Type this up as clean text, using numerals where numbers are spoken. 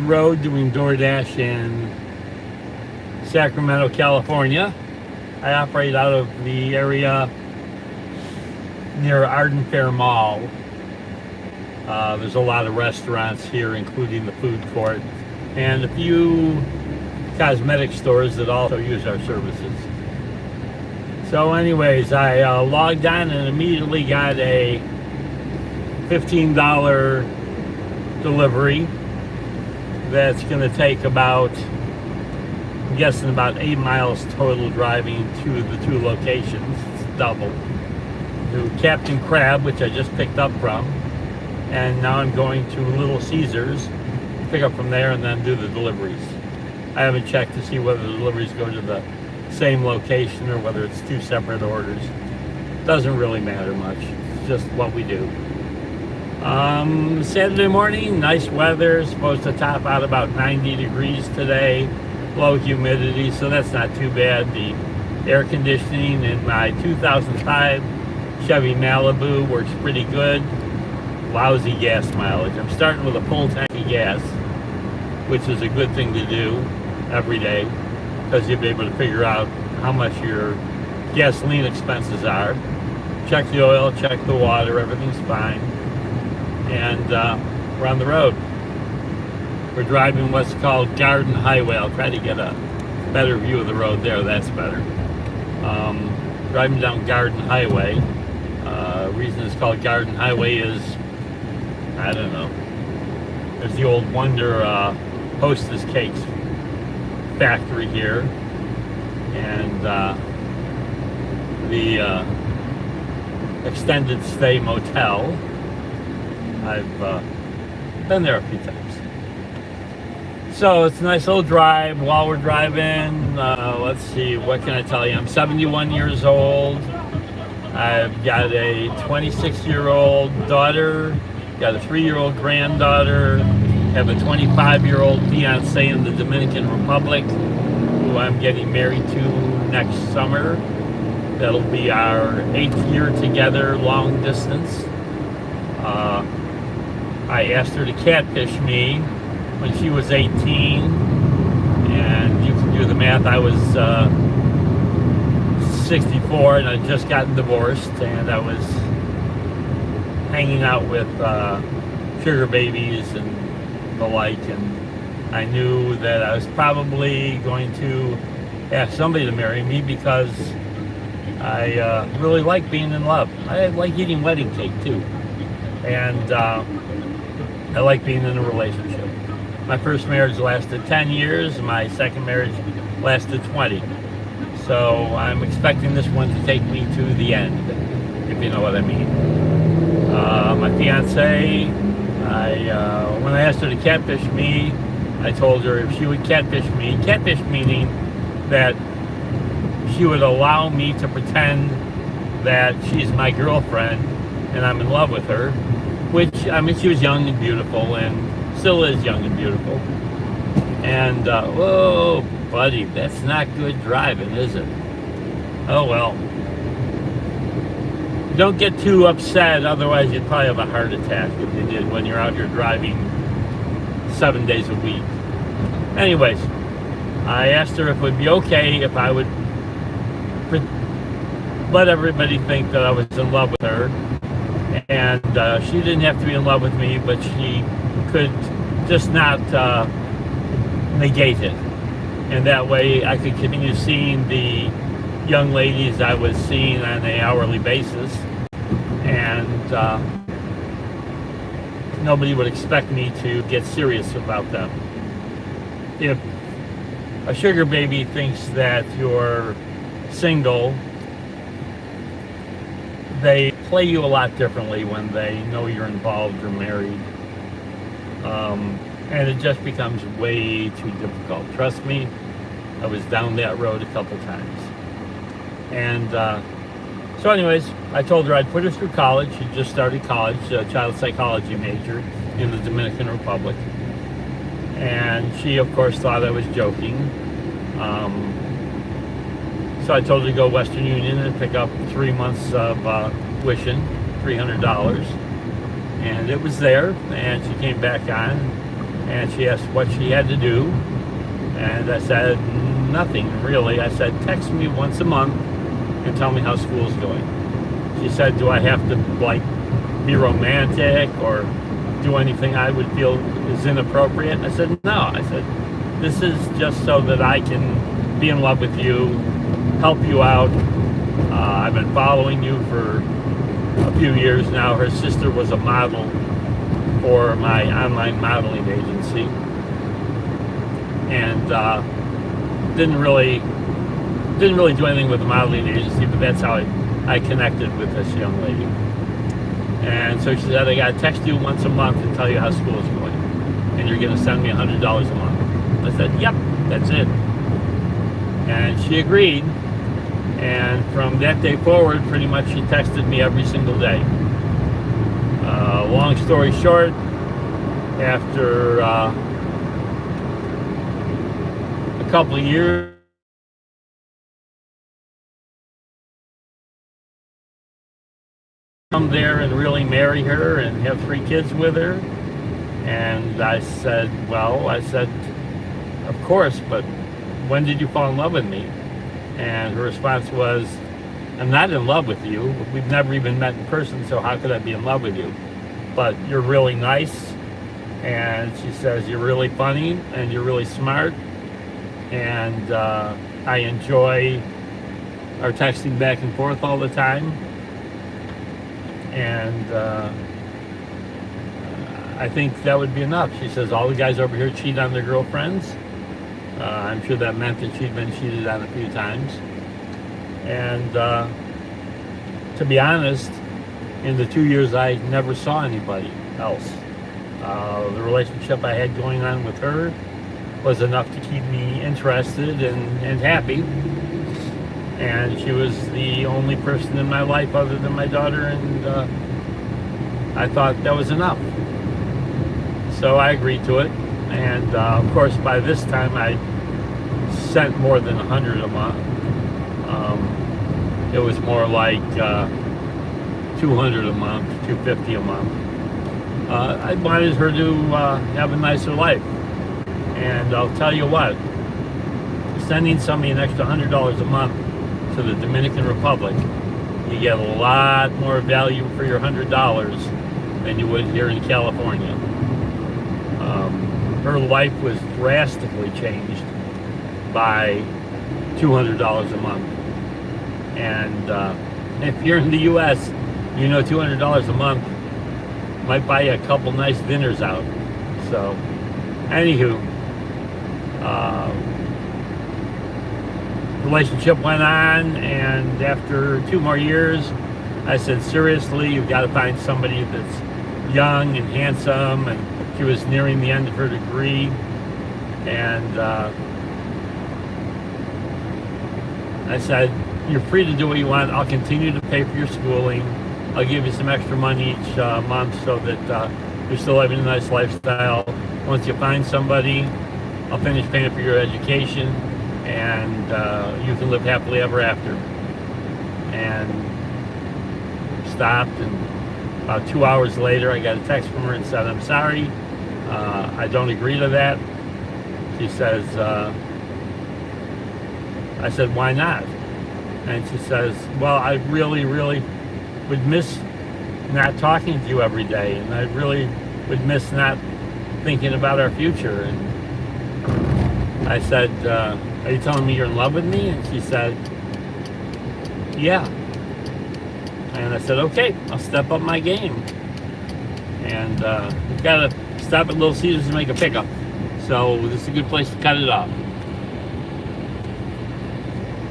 road doing DoorDash in Sacramento, California. I operate out of the area near Arden Fair Mall. There's a lot of restaurants here, including the food court, and a few cosmetic stores that also use our services. So anyways, I logged on and immediately got a $15 delivery that's going to take about, I'm guessing about 8 miles total driving to the two locations. It's double. To Captain Crab, which I just picked up from, and now I'm going to Little Caesars, pick up from there and then do the deliveries. I haven't checked to see whether the deliveries go to the same location or whether it's two separate orders. Doesn't really matter much. It's just what we do. Saturday morning, nice weather, supposed to top out about 90 degrees today, low humidity, so that's not too bad. The air conditioning in my 2005 Chevy Malibu works pretty good. Lousy gas mileage. I'm starting with a full tank of gas, which is a good thing to do every day, because you'll be able to figure out how much your gasoline expenses are. Check the oil, check the water, everything's fine. And we're on the road. We're driving what's called Garden Highway. I'll try to get a better view of the road there. That's better. Driving down Garden Highway. Reason it's called Garden Highway is, I don't know. There's the old Wonder Hostess Cakes factory here, and the extended stay motel. I've been there a few times. So it's a nice little drive. While we're driving, let's see, what can I tell you? I'm 71 years old. I've got a 26-year-old daughter, got a 3-year-old granddaughter, have a 25-year-old fiance in the Dominican Republic, who I'm getting married to next summer. That'll be our 8th year together, long distance. I asked her to catfish me when she was 18, and you can do the math. I was 64 and I'd just gotten divorced, and I was hanging out with sugar babies and the like, and I knew that I was probably going to ask somebody to marry me because I really like being in love. I like eating wedding cake too, and I like being in a relationship. My first marriage lasted 10 years, my second marriage lasted 20. So I'm expecting this one to take me to the end, if you know what I mean. My fiance, when I asked her to catfish me, I told her if she would catfish meaning that she would allow me to pretend that she's my girlfriend and I'm in love with her, which, I mean, she was young and beautiful and still is young and beautiful. And, whoa, buddy, that's not good driving, is it? Oh, well. Don't get too upset, otherwise you'd probably have a heart attack if you did when you're out here driving 7 days a week. Anyways, I asked her if it would be okay if I would let everybody think that I was in love with her. And she didn't have to be in love with me, but she could just not negate it. And that way I could continue seeing the young ladies I was seeing on an hourly basis, and nobody would expect me to get serious about them. If a sugar baby thinks that you're single, they play you a lot differently when they know you're involved or married. And it just becomes way too difficult. Trust me, I was down that road a couple times. And so anyways, I told her I'd put her through college. She just started college, a child psychology major in the Dominican Republic. And she, of course, thought I was joking. So I told her to go Western Union and pick up 3 months of tuition, $300. And it was there, and she came back on. And she asked what she had to do. And I said, nothing really. I said, text me once a month and tell me how school's going. She said, do I have to like be romantic or do anything I would feel is inappropriate? I said, no. I said, this is just so that I can be in love with you, help you out. I've been following you for a few years now. Her sister was a model for my online modeling agency, and didn't really do anything with the modeling agency, but that's how I connected with this young lady. And so she said, I gotta text you once a month and tell you how school is going, and you're gonna send me $100 a month. I said, yep, that's it. And she agreed. And from that day forward, pretty much she texted me every single day. Long story short, after a couple of years, come there and really marry her and have 3 kids with her. And I said, of course, but when did you fall in love with me? And her response was, I'm not in love with you. We've never even met in person, so how could I be in love with you? But you're really nice. And she says, you're really funny and you're really smart. And I enjoy our texting back and forth all the time. And I think that would be enough. She says, all the guys over here cheat on their girlfriends. I'm sure that meant that she'd been cheated on a few times. And to be honest, in the 2 years I never saw anybody else. The relationship I had going on with her was enough to keep me interested and happy. And she was the only person in my life other than my daughter, and I thought that was enough. So I agreed to it. And of course, by this time, I sent more than 100 a month. It was more like 200 a month, 250 a month. I wanted her to have a nicer life. And I'll tell you what, sending somebody an extra $100 a month to the Dominican Republic, you get a lot more value for your $100 than you would here in California. Her life was drastically changed by $200 a month. And if you're in the U.S., you know $200 a month might buy you a couple nice dinners out. So, anywho, relationship went on, and after 2 more years, I said, seriously, you've got to find somebody that's young and handsome, and she was nearing the end of her degree, and I said, you're free to do what you want. I'll continue to pay for your schooling. I'll give you some extra money each month so that you're still living a nice lifestyle. Once you find somebody, I'll finish paying for your education, and you can live happily ever after. And stopped, and about 2 hours later, I got a text from her and said, I'm sorry, I don't agree to that. She says, I said, why not? And she says, well, I really, really would miss not talking to you every day, and I really would miss not thinking about our future. And I said, are you telling me you're in love with me? And she said, yeah. And I said, okay, I'll step up my game. And we've got to stop at Little Caesars and make a pickup. So this is a good place to cut it off.